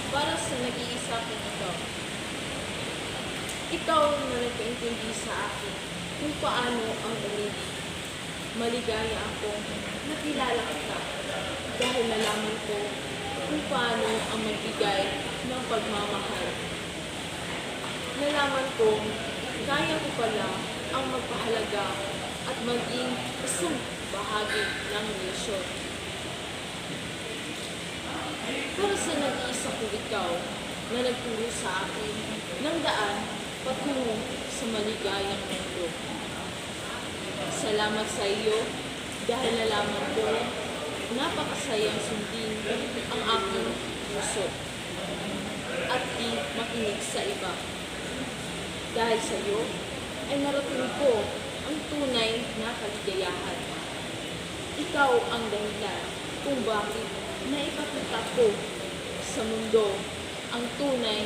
para sa nag-iisa kong ito. Ikaw na nagpaintindi sa akin kung paano ang umibig. Maligaya ako nakilala kita dahil nalaman ko kung paano ang magbigay ng pagmamahal. Nalaman ko, kaya ko pala ang magpahalaga at maging isang bahagi ng relasyon. Para sa nag-iisa kong ikaw na nagturo sa akin ng daan patungo sa maligayang mundo. Salamat sa iyo dahil nalaman ko napakasayang sundin ang aking puso at di makinig sa iba. Dahil sa iyo ay narating ko ang tunay na kaligayahan. Ikaw ang dahilan kung bakit naipakita ko sa mundo ang tunay